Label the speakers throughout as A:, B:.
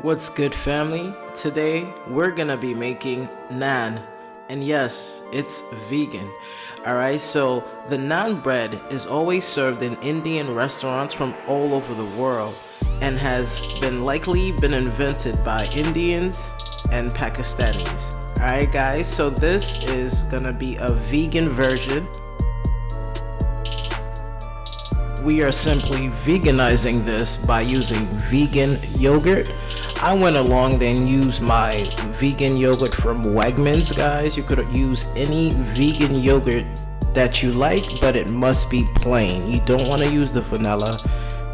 A: What's good, family? Today we're gonna be making naan, and yes, it's vegan. Alright, so the naan bread is always served in Indian restaurants from all over the world and has likely been invented by Indians and Pakistanis. Alright guys, so this is gonna be a vegan version. We are simply veganizing this by using vegan yogurt. I went along and used my vegan yogurt from Wegmans, guys. You could use any vegan yogurt that you like, but it must be plain. You don't want to use the vanilla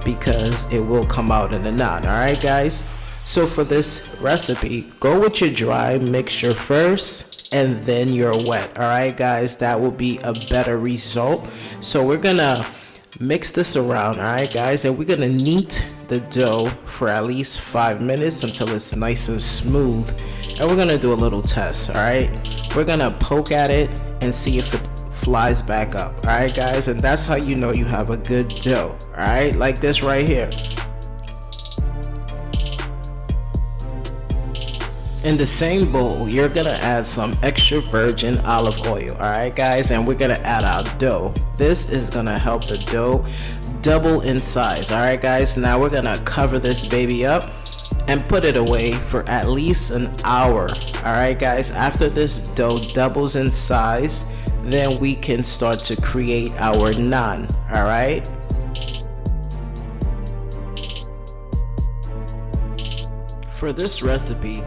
A: because it will come out in the naan. Alright guys, so for this recipe, go with your dry mixture first and then your wet. Alright guys, that will be a better result. So we're gonna mix this around, alright guys, and we're gonna knead the dough for at least 5 minutes until it's nice and smooth. And we're gonna do a little test. Alright, we're gonna poke at it and see if it flies back up. Alright guys, and that's how you know you have a good dough. Alright, like this right here. In the same bowl, you're gonna add some extra virgin olive oil. Alright guys, and we're gonna add our dough. This is gonna help the dough double in size. Alright guys, now we're gonna cover this baby up and put it away for at least an hour. Alright guys, after this dough doubles in size, then we can start to create our naan. Alright, for this recipe,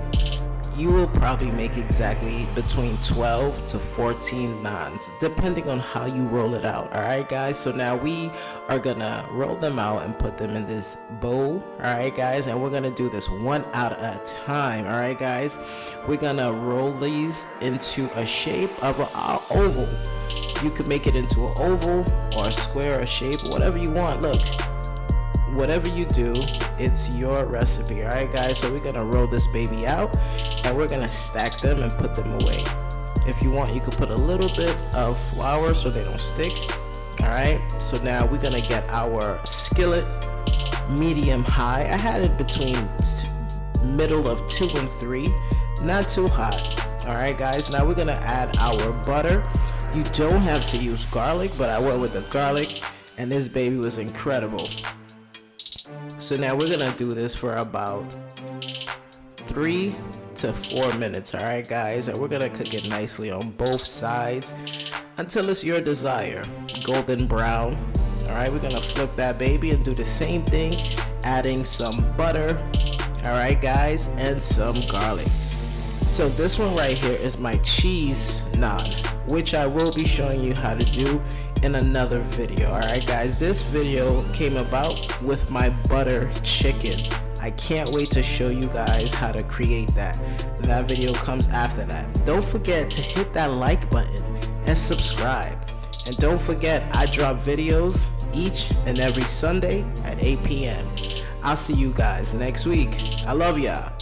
A: you will probably make exactly between 12 to 14 naans, depending on how you roll it out. Alright guys, so now we are gonna roll them out and put them in this bowl. Alright guys, and we're gonna do this one at a time. Alright guys, we're gonna roll these into a shape of an oval. You can make it into an oval or a square or shape, whatever you want. Look, whatever you do, it's your recipe. Alright guys, so we're gonna roll this baby out and we're gonna stack them and put them away. If you want, you could put a little bit of flour so they don't stick. Alright, so now we're gonna get our skillet medium high. I had it between middle of 2 and 3, not too hot. Alright guys, now we're gonna add our butter. You don't have to use garlic, but I went with the garlic and this baby was incredible. So now we're gonna do this for about 3 to 4 minutes. Alright guys, and we're gonna cook it nicely on both sides until it's your desire, golden brown. Alright, we're gonna flip that baby and do the same thing, adding some butter, alright guys, and some garlic. So this one right here is my cheese naan, which I will be showing you how to do in another video. Alright guys, this video came about with my butter chicken. I can't wait to show you guys how to create that. That video comes after that. Don't forget to hit that like button and subscribe. And don't forget, I drop videos each and every Sunday at 8 p.m. I'll see you guys next week. I love y'all.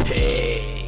A: Peace.